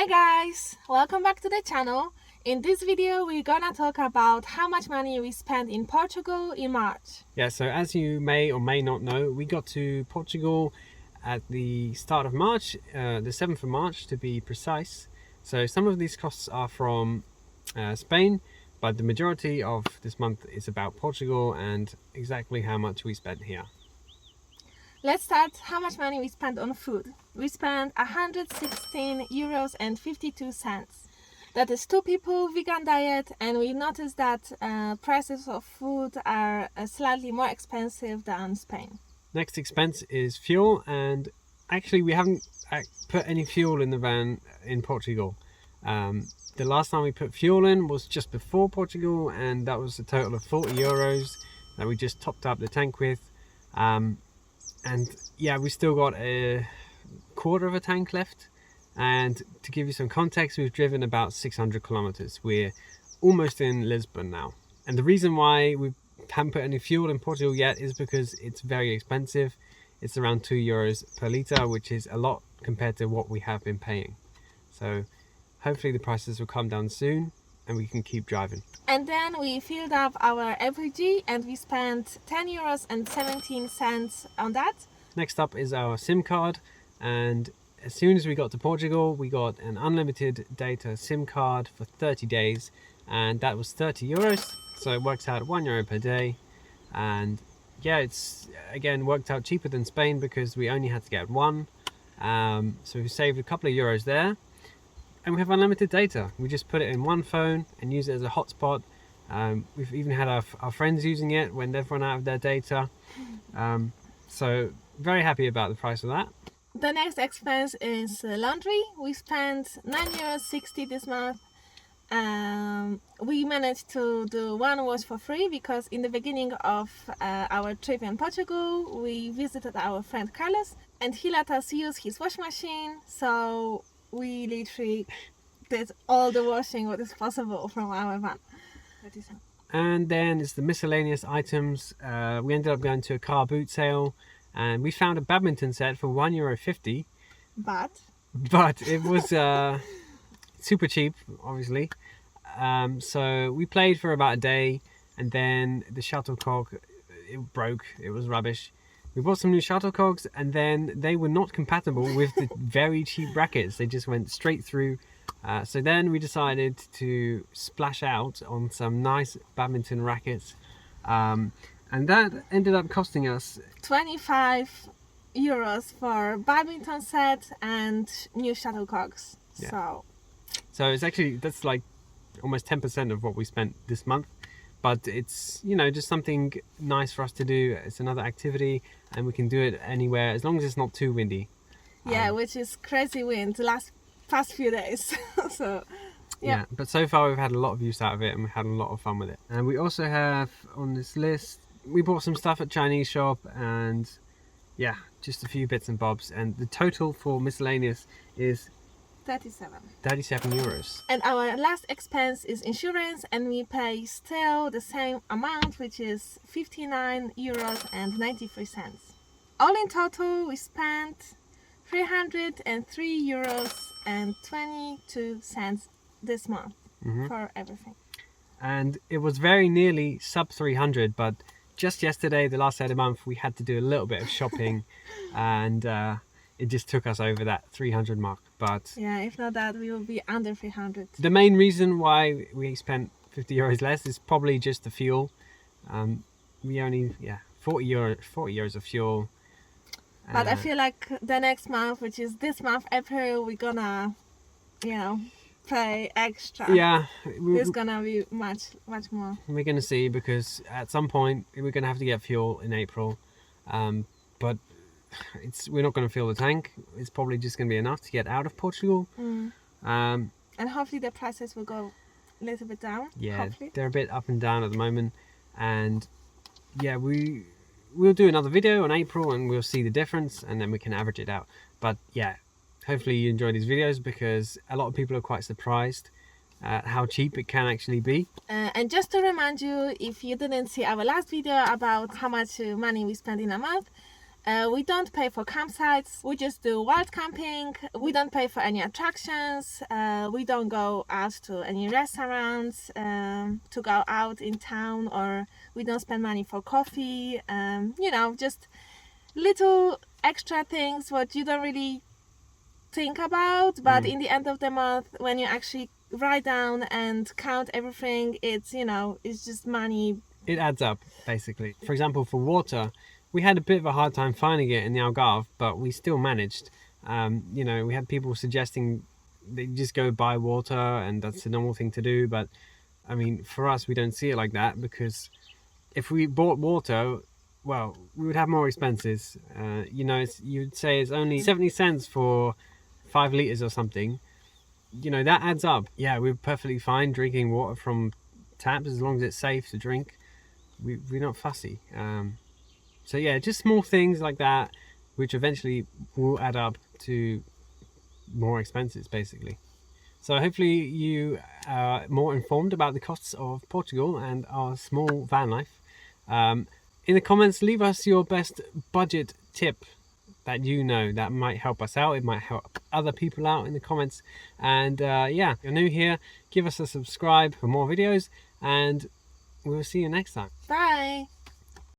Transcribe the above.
Hi guys, welcome back to the channel. In this video we're gonna talk about how much money we spent in Portugal in March. Yeah, so as you may or may not know, we got to Portugal at the start of March, the 7th of March to be precise. So some of these costs are from Spain, but the majority of this month is about Portugal and exactly how much we spent here. Let's start how much money we spent on food. We spent 116 euros and 52 cents. That is two people vegan diet, and we noticed that prices of food are slightly more expensive than Spain. Next expense is fuel, and actually we haven't put any fuel in the van in Portugal. The last time we put fuel in was just before Portugal, and that was a total of 40 euros that we just topped up the tank with. And yeah, we still got a quarter of a tank left. And to give you some context, we've driven about 600 kilometers. We're almost in Lisbon now. And the reason why we haven't put any fuel in Portugal yet is because it's very expensive. It's around 2 euros per litre, which is a lot compared to what we have been paying. So hopefully the prices will come down soon and we can keep driving. And then we filled up our LPG and we spent 10 euros and 17 cents on that. Next up is our SIM card, and as soon as we got to Portugal, we got an unlimited data SIM card for 30 days, and that was 30 euros. So it works out €1 per day. And yeah, it's again worked out cheaper than Spain because we only had to get one. So we saved a couple of euros there. And we have unlimited data. We just put it in one phone and use it as a hotspot. We've even had our friends using it when they've run out of their data. So very happy about the price of that. The next expense is laundry. We spent €9.60 this month. We managed to do one wash for free because in the beginning of our trip in Portugal, we visited our friend Carlos and he let us use his wash machine. So we literally did all the washing what is possible from our van. And then it's the miscellaneous items. We ended up going to a car boot sale and we found a badminton set for €1.50. But it was super cheap, obviously. So we played for about a day and then the shuttlecock, it broke. It was rubbish. We bought some new shuttlecocks and then they were not compatible with the very cheap rackets. They just went straight through. So then we decided to splash out on some nice badminton rackets. And that ended up costing us 25 euros for badminton set and new shuttlecocks. Yeah. So it's actually, that's like almost 10% of what we spent this month. But it's, you know, just something nice for us to do. It's another activity and we can do it anywhere as long as it's not too windy. Yeah, which is crazy wind the past few days. So yeah, but so far we've had a lot of use out of it and we've had a lot of fun with it. And we also have on this list, we bought some stuff at Chinese shop and yeah, just a few bits and bobs. And the total for miscellaneous is 37 euros. And our last expense is insurance and we pay still the same amount, which is 59 euros and 93 cents. All in total we spent 303 euros and 22 cents this month for everything. And it was very nearly sub 300, but just yesterday, the last day of the month, we had to do a little bit of shopping and it just took us over that 300 mark. But yeah, if not that, we will be under 300. The main reason why we spent 50 euros less is probably just the fuel. We only, 40 euros of fuel. But I feel like the next month, which is this month, April, we're gonna, pay extra. Yeah. It's gonna be much more. We're gonna see, because at some point we're gonna have to get fuel in April. But we're not going to fill the tank. It's probably just going to be enough to get out of Portugal. And hopefully the prices will go a little bit down. Yeah, hopefully. They're a bit up and down at the moment. And yeah, we'll do another video in April and we'll see the difference and then we can average it out. But yeah, hopefully you enjoy these videos because a lot of people are quite surprised at how cheap it can actually be. And just to remind you, if you didn't see our last video about how much money we spent in a month, We don't pay for campsites. We just do wild camping. We don't pay for any attractions. We don't go out to any restaurants to go out in town, or we don't spend money for coffee. You know, just little extra things what you don't really think about, but in the end of the month, when you actually write down and count everything, it's, you know, it's just money. It adds up, basically. For example, for water, we had a bit of a hard time finding it in the Algarve, but we still managed. You know, we had people suggesting they just go buy water, and that's a normal thing to do. But I mean, for us, we don't see it like that, because if we bought water, well, we would have more expenses. You know, you'd say it's only 70 cents for 5 liters or something. You know, that adds up. Yeah, we're perfectly fine drinking water from taps as long as it's safe to drink. We're not fussy. So yeah, just small things like that, which eventually will add up to more expenses, basically. So hopefully you are more informed about the costs of Portugal and our small van life. In the comments, leave us your best budget tip that you know that might help us out. It might help other people out in the comments. And yeah, if you're new here, give us a subscribe for more videos, and we'll see you next time. Bye!